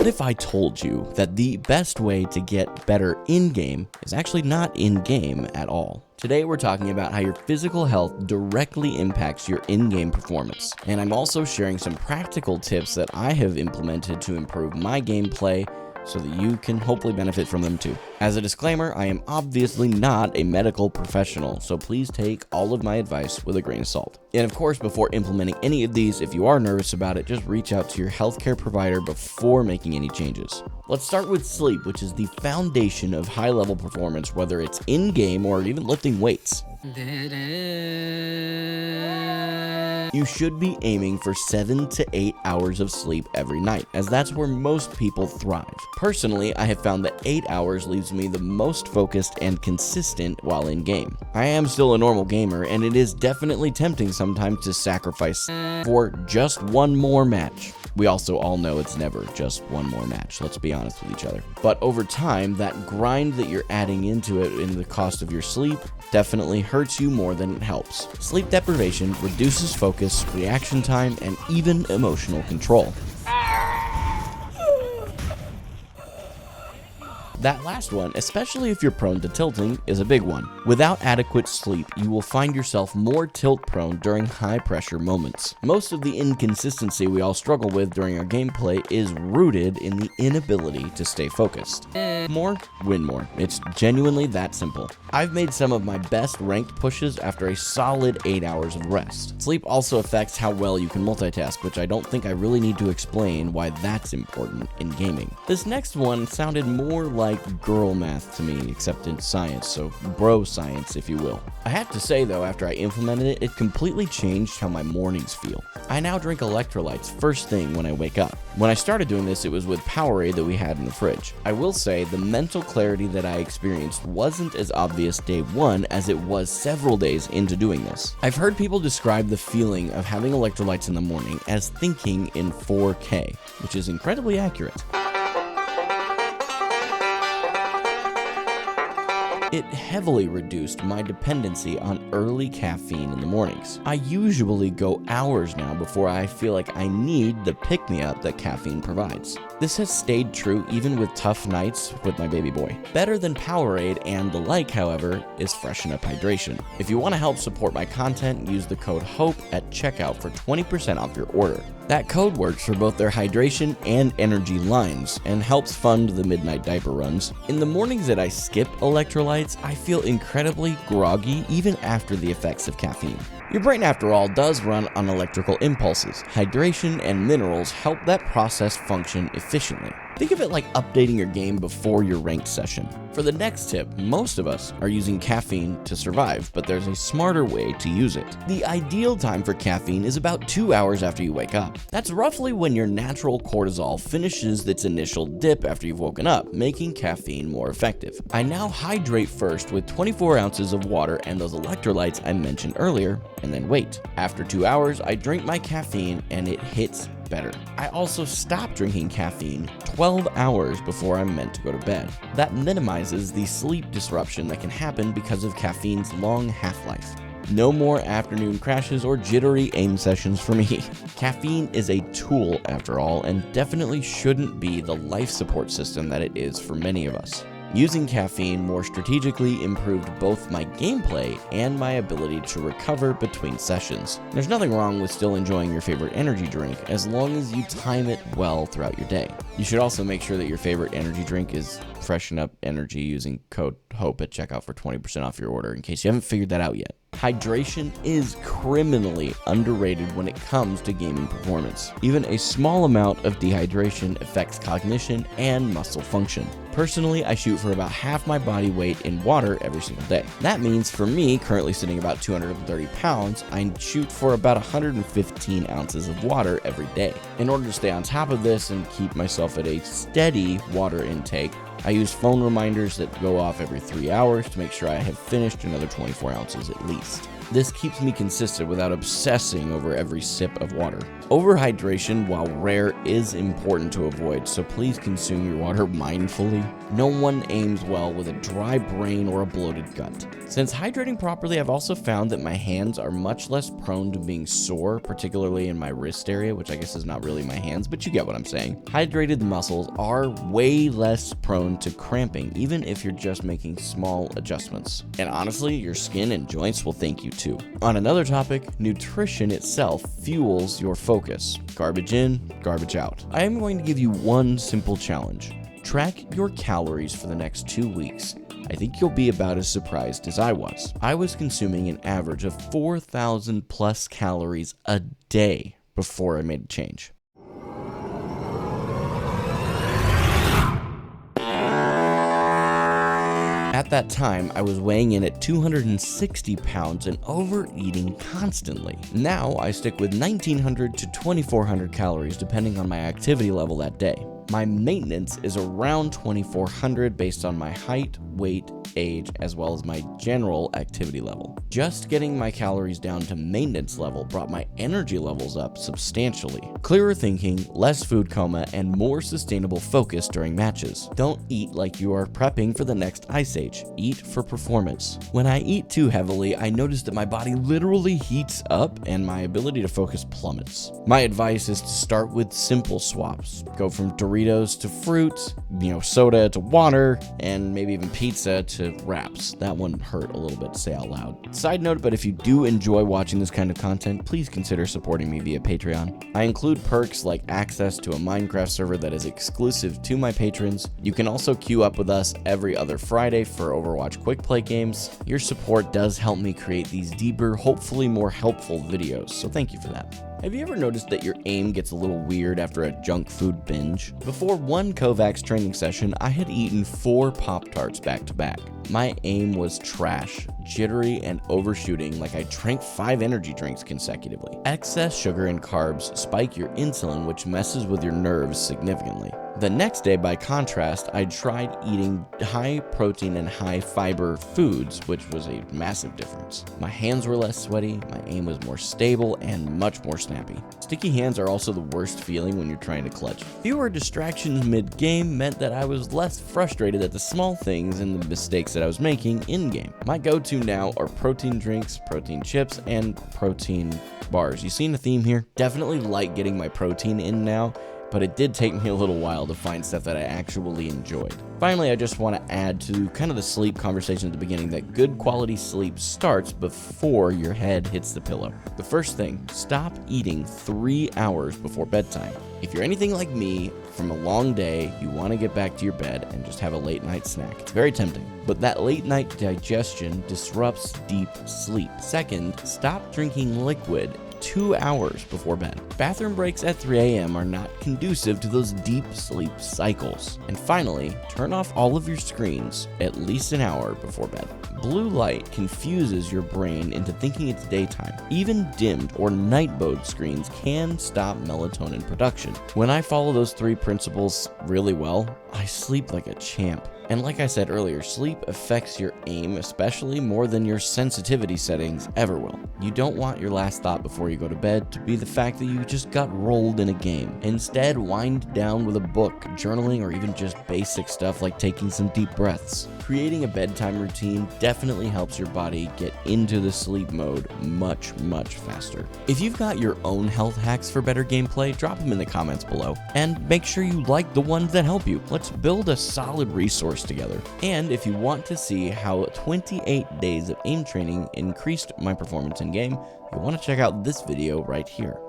What if I told you that the best way to get better in-game is actually not in-game at all? Today we're talking about how your physical health directly impacts your in-game performance. And I'm also sharing some practical tips that I have implemented to improve my gameplay so that you can hopefully benefit from them too. As a disclaimer, I am obviously not a medical professional, so please take all of my advice with a grain of salt. And of course, before implementing any of these, if you are nervous about it, just reach out to your healthcare provider before making any changes. Let's start with sleep, which is the foundation of high-level performance, whether it's in-game or even lifting weights. You should be aiming for 7 to 8 hours of sleep every night, as that's where most people thrive. Personally, I have found that 8 hours leaves me the most focused and consistent while in game. I am still a normal gamer, and it is definitely tempting sometimes to sacrifice for just one more match. We also all know it's never just one more match, let's be honest with each other. But over time, that grind that you're adding into it in the cost of your sleep definitely hurts you more than it helps. Sleep deprivation reduces focus, reaction time, and even emotional control. That last one, especially if you're prone to tilting, is a big one. Without adequate sleep, you will find yourself more tilt-prone during high-pressure moments. Most of the inconsistency we all struggle with during our gameplay is rooted in the inability to stay focused. More, win more. It's genuinely that simple. I've made some of my best ranked pushes after a solid 8 hours of rest. Sleep also affects how well you can multitask, which I don't think I really need to explain why that's important in gaming. This next one sounded more like girl math to me, except in science, so bro science if you will. I have to say though, after I implemented it, it completely changed how my mornings feel. I now drink electrolytes first thing when I wake up. When I started doing this, it was with Powerade that we had in the fridge. I will say the mental clarity that I experienced wasn't as obvious day one as it was several days into doing this. I've heard people describe the feeling of having electrolytes in the morning as thinking in 4K, which is incredibly accurate. It heavily reduced my dependency on early caffeine in the mornings. I usually go hours now before I feel like I need the pick-me-up that caffeine provides. This has stayed true even with tough nights with my baby boy. Better than Powerade and the like, however, is Freshen Up Hydration. If you want to help support my content, use the code HOPE at checkout for 20% off your order. That code works for both their hydration and energy lines and helps fund the midnight diaper runs. In the mornings that I skip electrolytes, I feel incredibly groggy even after the effects of caffeine. Your brain, after all, does run on electrical impulses. Hydration and minerals help that process function efficiently. Think of it like updating your game before your ranked session. For the next tip, most of us are using caffeine to survive, but there's a smarter way to use it. The ideal time for caffeine is about 2 hours after you wake up. That's roughly when your natural cortisol finishes its initial dip after you've woken up, making caffeine more effective. I now hydrate first with 24 ounces of water and those electrolytes I mentioned earlier, and then wait. After 2 hours, I drink my caffeine and it hits better. I also stop drinking caffeine 12 hours before I'm meant to go to bed. That minimizes the sleep disruption that can happen because of caffeine's long half-life. No more afternoon crashes or jittery aim sessions for me. Caffeine is a tool after all, and definitely shouldn't be the life support system that it is for many of us. Using caffeine more strategically improved both my gameplay and my ability to recover between sessions. There's nothing wrong with still enjoying your favorite energy drink as long as you time it well throughout your day. You should also make sure that your favorite energy drink is Freshen Up Energy using code HOPE at checkout for 20% off your order in case you haven't figured that out yet. Hydration is criminally underrated when it comes to gaming performance. Even a small amount of dehydration affects cognition and muscle function. Personally, I shoot for about half my body weight in water every single day. That means for me, currently sitting about 230 pounds, I shoot for about 115 ounces of water every day. In order to stay on top of this and keep myself at a steady water intake, I use phone reminders that go off every 3 hours to make sure I have finished another 24 ounces at least. This keeps me consistent without obsessing over every sip of water. Overhydration, while rare, is important to avoid, so please consume your water mindfully. No one aims well with a dry brain or a bloated gut. Since hydrating properly, I've also found that my hands are much less prone to being sore, particularly in my wrist area, which I guess is not really my hands, but you get what I'm saying. Hydrated muscles are way less prone to cramping, even if you're just making small adjustments. And honestly, your skin and joints will thank you too. On another topic, nutrition itself fuels your focus. Garbage in, garbage out. I am going to give you one simple challenge. Track your calories for the next 2 weeks. I think you'll be about as surprised as I was. I was consuming an average of 4,000 plus calories a day before I made a change. At that time, I was weighing in at 260 pounds and overeating constantly. Now, I stick with 1,900 to 2,400 calories depending on my activity level that day. My maintenance is around 2,400 based on my height, weight, age, as well as my general activity level. Just getting my calories down to maintenance level brought my energy levels up substantially. Clearer thinking, less food coma, and more sustainable focus during matches. Don't eat like you are prepping for the next ice age. Eat for performance. When I eat too heavily, I notice that my body literally heats up and my ability to focus plummets. My advice is to start with simple swaps. Go from Doritos to fruit, soda to water, and maybe even pizza to wraps. That one hurt a little bit to say out loud. Side note, but if you do enjoy watching this kind of content, please consider supporting me via Patreon. I include perks like access to a Minecraft server that is exclusive to my patrons. You can also queue up with us every other Friday for Overwatch quick play games. Your support does help me create these deeper, hopefully more helpful videos, so thank you for that. Have you ever noticed that your aim gets a little weird after a junk food binge? Before one Kovacs training session, I had eaten 4 Pop-Tarts back to back. My aim was trash, jittery, and overshooting like I drank 5 energy drinks consecutively. Excess sugar and carbs spike your insulin, which messes with your nerves significantly. The next day, by contrast, I tried eating high protein and high fiber foods, which was a massive difference. My hands were less sweaty, my aim was more stable, and much more snappy. Sticky hands are also the worst feeling when you're trying to clutch. Fewer distractions mid-game meant that I was less frustrated at the small things and the mistakes that I was making in-game. My go-to now are protein drinks, protein chips, and protein bars. You seen a theme here? Definitely like getting my protein in now, but it did take me a little while to find stuff that I actually enjoyed. Finally, I just want to add to kind of the sleep conversation at the beginning that good quality sleep starts before your head hits the pillow. The first thing, stop eating 3 hours before bedtime. If you're anything like me, from a long day, you want to get back to your bed and just have a late night snack. It's very tempting, but that late night digestion disrupts deep sleep. Second, stop drinking liquid 2 hours before bed. Bathroom breaks at 3 a.m. are not conducive to those deep sleep cycles. And finally, turn off all of your screens at least an hour before bed. Blue light confuses your brain into thinking it's daytime. Even dimmed or night mode screens can stop melatonin production. When I follow those 3 principles really well, I sleep like a champ. And like I said earlier, sleep affects your aim, especially more than your sensitivity settings ever will. You don't want your last thought before you go to bed to be the fact that you just got rolled in a game. Instead, wind down with a book, journaling, or even just basic stuff like taking some deep breaths. Creating a bedtime routine definitely helps your body get into the sleep mode much faster. If you've got your own health hacks for better gameplay, drop them in the comments below. And make sure you like the ones that help you. Let's build a solid resource together. And if you want to see how 28 days of aim training increased my performance in game, you'll want to check out this video right here.